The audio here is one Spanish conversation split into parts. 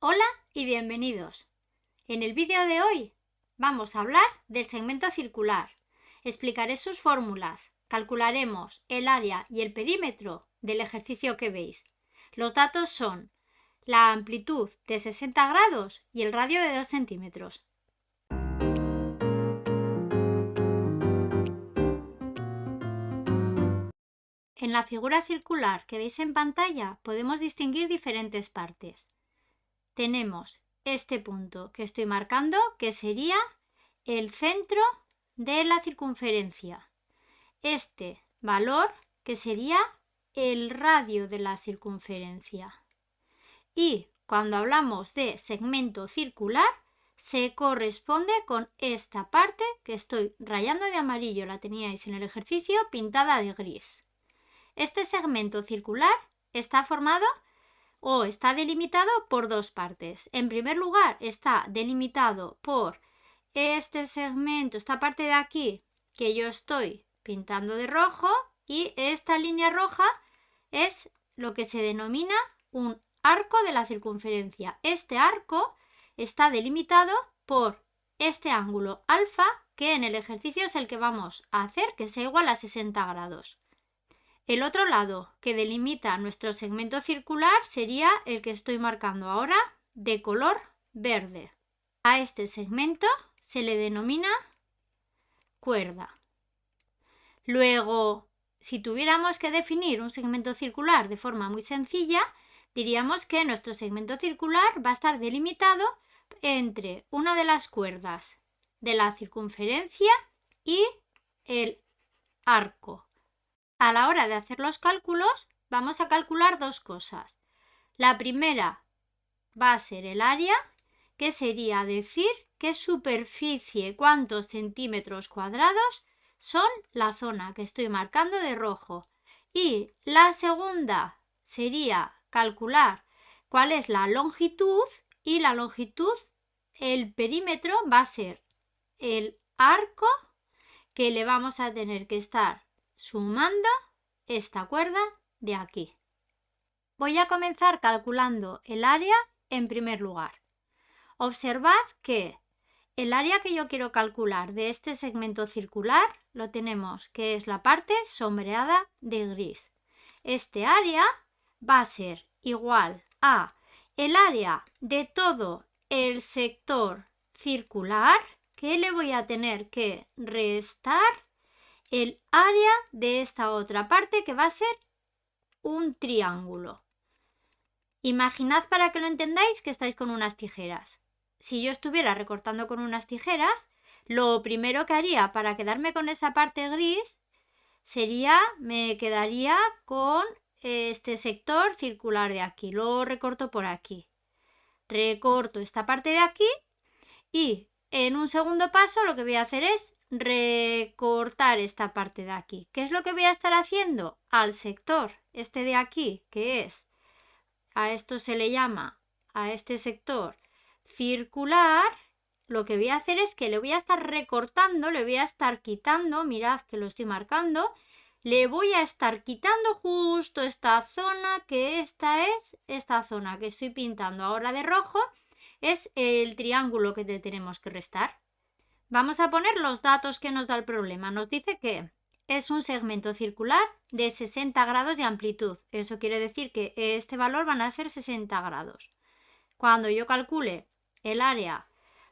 Hola y bienvenidos. En el vídeo de hoy vamos a hablar del segmento circular. Explicaré sus fórmulas, calcularemos el área y el perímetro del ejercicio que veis. Los datos son la amplitud de 60 grados y el radio de 2 centímetros. En la figura circular que veis en pantalla podemos distinguir diferentes partes. Tenemos este punto que estoy marcando, que sería el centro de la circunferencia. Este valor, que sería el radio de la circunferencia. Y cuando hablamos de segmento circular, se corresponde con esta parte que estoy rayando de amarillo, la teníais en el ejercicio pintada de gris. Este segmento circular está formado o está delimitado por dos partes. En primer lugar, está delimitado por este segmento, esta parte de aquí que yo estoy pintando de rojo, y esta línea roja es lo que se denomina un arco de la circunferencia. Este arco está delimitado por este ángulo alfa, que en el ejercicio es el que vamos a hacer, que sea igual a 60 grados. El otro lado que delimita nuestro segmento circular sería el que estoy marcando ahora, de color verde. A este segmento se le denomina cuerda. Luego, si tuviéramos que definir un segmento circular de forma muy sencilla, diríamos que nuestro segmento circular va a estar delimitado entre una de las cuerdas de la circunferencia y el arco. A la hora de hacer los cálculos, vamos a calcular dos cosas. La primera va a ser el área, que sería decir qué superficie, cuántos centímetros cuadrados son la zona que estoy marcando de rojo. Y la segunda sería calcular cuál es la longitud, y la longitud, el perímetro, va a ser el arco que le vamos a tener que estar sumando esta cuerda de aquí. Voy a comenzar calculando el área en primer lugar. Observad que el área que yo quiero calcular de este segmento circular lo tenemos, que es la parte sombreada de gris. Este área va a ser igual a el área de todo el sector circular, que le voy a tener que restar el área de esta otra parte, que va a ser un triángulo. Imaginad, para que lo entendáis, que estáis con unas tijeras. Si yo estuviera recortando con unas tijeras, lo primero que haría para quedarme con esa parte gris sería, me quedaría con este sector circular de aquí. Lo recorto por aquí. Recorto esta parte de aquí y en un segundo paso lo que voy a hacer es recortar esta parte de aquí. ¿Qué es lo que voy a estar haciendo? Al sector este de aquí, que es, a esto se le llama, a este sector circular, lo que voy a hacer es que le voy a estar recortando, le voy a estar quitando, mirad que lo estoy marcando, le voy a estar quitando justo esta zona, que esta es esta zona que estoy pintando ahora de rojo, es el triángulo que tenemos que restar. Vamos a poner los datos que nos da el problema. Nos dice que es un segmento circular de 60 grados de amplitud. Eso quiere decir que este valor van a ser 60 grados. Cuando yo calcule el área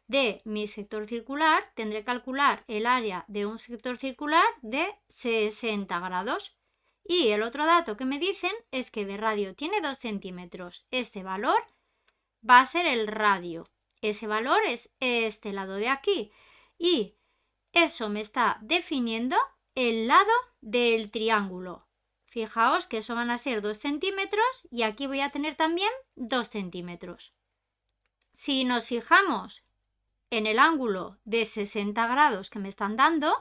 de mi sector circular, tendré que calcular el área de un sector circular de 60 grados. Y el otro dato que me dicen es que de radio tiene 2 centímetros. Este valor va a ser el radio. Ese valor es este lado de aquí. Y eso me está definiendo el lado del triángulo. Fijaos que eso van a ser 2 centímetros y aquí voy a tener también 2 centímetros. Si nos fijamos en el ángulo de 60 grados que me están dando,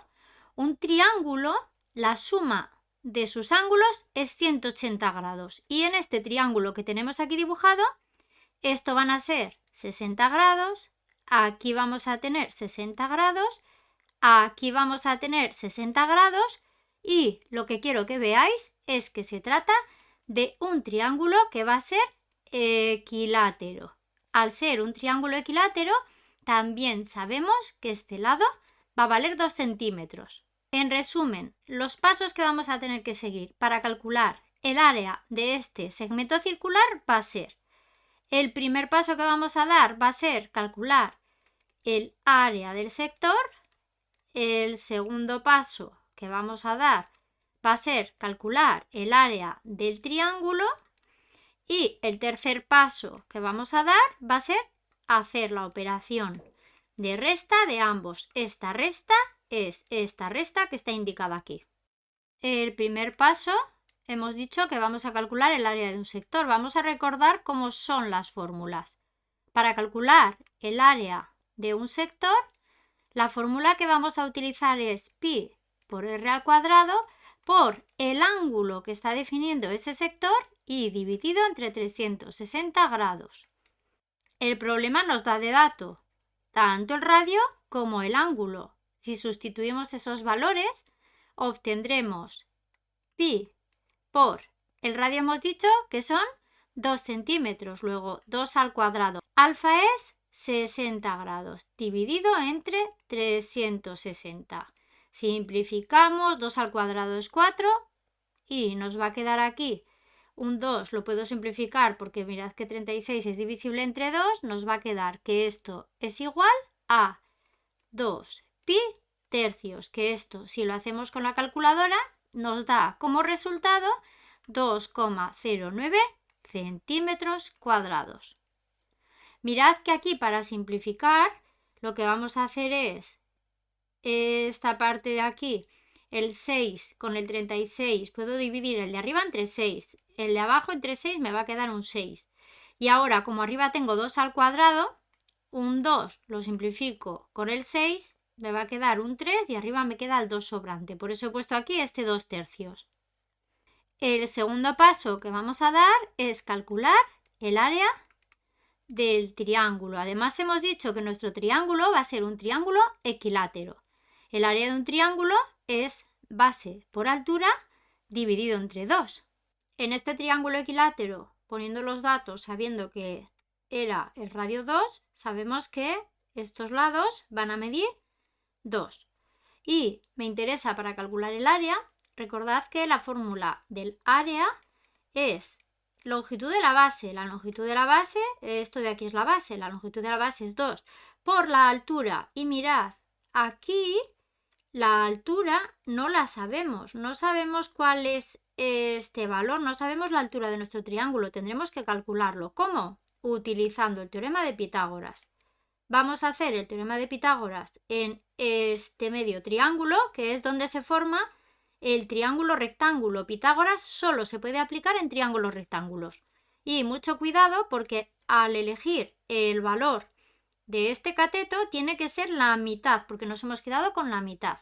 un triángulo, la suma de sus ángulos es 180 grados. Y en este triángulo que tenemos aquí dibujado, esto van a ser 60 grados, aquí vamos a tener 60 grados, aquí vamos a tener 60 grados, y lo que quiero que veáis es que se trata de un triángulo que va a ser equilátero. al ser un triángulo equilátero, también sabemos que este lado va a valer 2 centímetros. En resumen, los pasos que vamos a tener que seguir para calcular el área de este segmento circular va a ser: el primer paso que vamos a dar va a ser calcular el área del sector. El segundo paso que vamos a dar va a ser calcular el área del triángulo. Y el tercer paso que vamos a dar va a ser hacer la operación de resta de ambos. Esta resta es esta resta que está indicada aquí. El primer paso hemos dicho que vamos a calcular el área de un sector. Vamos a recordar cómo son las fórmulas. Para calcular el área de un sector, la fórmula que vamos a utilizar es pi por r al cuadrado por el ángulo que está definiendo ese sector y dividido entre 360 grados. El problema nos da de dato tanto el radio como el ángulo. Si sustituimos esos valores, obtendremos pi por el radio, hemos dicho que son 2 centímetros, luego 2 al cuadrado. Alfa es 60 grados dividido entre 360. Simplificamos, 2 al cuadrado es 4 y nos va a quedar aquí un 2, lo puedo simplificar porque mirad que 36 es divisible entre 2, nos va a quedar que esto es igual a 2 pi tercios, que esto si lo hacemos con la calculadora nos da como resultado 2,09 centímetros cuadrados. Mirad que aquí para simplificar lo que vamos a hacer es esta parte de aquí, el 6 con el 36, puedo dividir el de arriba entre 6, el de abajo entre 6 me va a quedar un 6. Y ahora como arriba tengo 2 al cuadrado, un 2 lo simplifico con el 6, me va a quedar un 3 y arriba me queda el 2 sobrante. Por eso he puesto aquí este 2 tercios. El segundo paso que vamos a dar es calcular el área del triángulo. Además hemos dicho que nuestro triángulo va a ser un triángulo equilátero. El área de un triángulo es base por altura dividido entre 2. En este triángulo equilátero, poniendo los datos sabiendo que era el radio 2, sabemos que estos lados van a medir 2. Y me interesa para calcular el área, recordad que la fórmula del área es longitud de la base. La longitud de la base, esto de aquí es la base, la longitud de la base es 2 por la altura. Y mirad, aquí la altura no la sabemos, no sabemos cuál es este valor, no sabemos la altura de nuestro triángulo, tendremos que calcularlo. ¿Cómo? Utilizando el teorema de Pitágoras. Vamos a hacer el teorema de Pitágoras en este medio triángulo, que es donde se forma el triángulo rectángulo. Pitágoras solo se puede aplicar en triángulos rectángulos. Y mucho cuidado porque al elegir el valor de este cateto tiene que ser la mitad, porque nos hemos quedado con la mitad.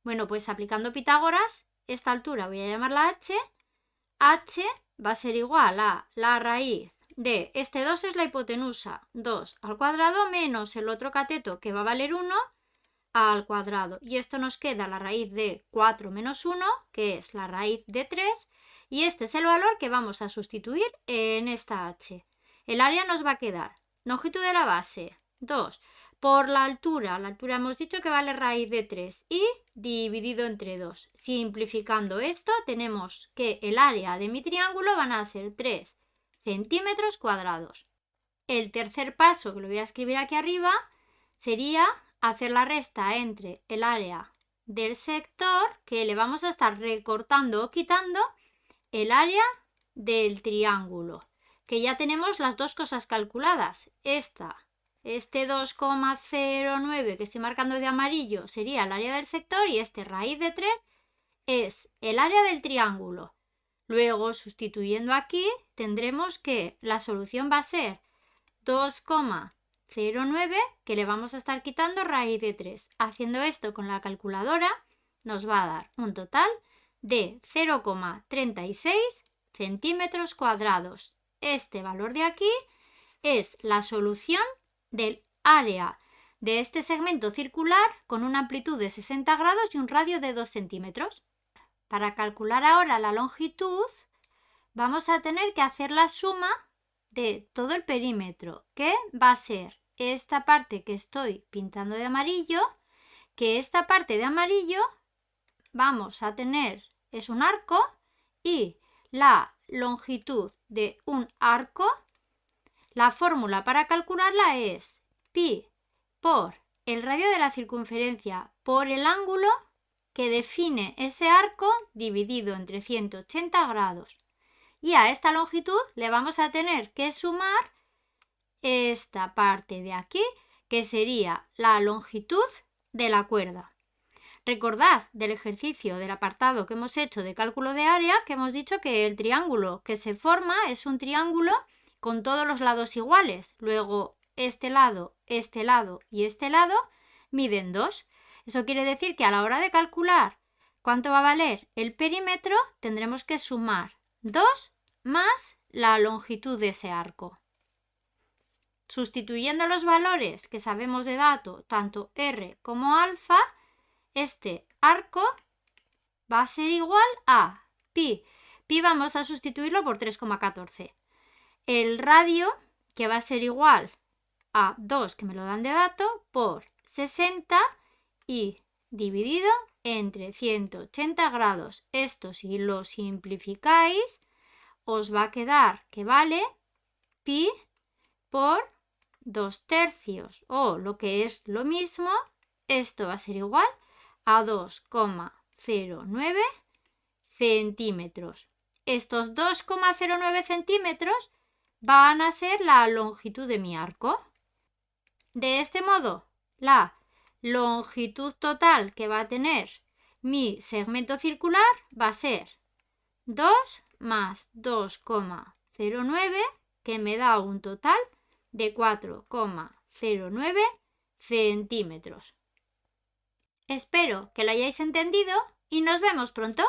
Bueno, pues aplicando Pitágoras, esta altura voy a llamarla h. H va a ser igual a la raíz de, este 2 es la hipotenusa, 2 al cuadrado menos el otro cateto que va a valer 1 al cuadrado. Y esto nos queda la raíz de 4 menos 1, que es la raíz de 3. Y este es el valor que vamos a sustituir en esta h. El área nos va a quedar longitud de la base, 2, por la altura hemos dicho que vale raíz de 3 y dividido entre 2. Simplificando esto tenemos que el área de mi triángulo van a ser 3 centímetros cuadrados. El tercer paso, que lo voy a escribir aquí arriba, sería hacer la resta entre el área del sector, que le vamos a estar recortando o quitando el área del triángulo, que ya tenemos las dos cosas calculadas. Este 2,09 que estoy marcando de amarillo sería el área del sector y este raíz de 3 es el área del triángulo. Luego, sustituyendo aquí, tendremos que la solución va a ser 2,09, que le vamos a estar quitando raíz de 3. Haciendo esto con la calculadora nos va a dar un total de 0,36 centímetros cuadrados. Este valor de aquí es la solución del área de este segmento circular con una amplitud de 60 grados y un radio de 2 centímetros. Para calcular ahora la longitud vamos a tener que hacer la suma de todo el perímetro, que va a ser esta parte que estoy pintando de amarillo, que esta parte de amarillo vamos a tener, es un arco, y la longitud de un arco, la fórmula para calcularla es pi por el radio de la circunferencia por el ángulo que define ese arco dividido entre 180 grados. Y a esta longitud le vamos a tener que sumar esta parte de aquí, que sería la longitud de la cuerda. Recordad del ejercicio del apartado que hemos hecho de cálculo de área, que hemos dicho que el triángulo que se forma es un triángulo con todos los lados iguales. Luego este lado y este lado miden 2. Eso quiere decir que a la hora de calcular cuánto va a valer el perímetro, tendremos que sumar 2 más la longitud de ese arco. Sustituyendo los valores que sabemos de dato, tanto r como alfa, este arco va a ser igual a pi. Pi vamos a sustituirlo por 3,14. El radio, que va a ser igual a 2, que me lo dan de dato, por 60 y dividido entre 180 grados. Esto, si lo simplificáis, os va a quedar que vale pi por 2/3, o lo que es lo mismo, esto va a ser igual a 2,09 centímetros. Estos 2,09 centímetros van a ser la longitud de mi arco. De este modo, la longitud total que va a tener mi segmento circular va a ser 2 más 2,09, que me da un total de 4,09 centímetros. Espero que lo hayáis entendido y nos vemos pronto.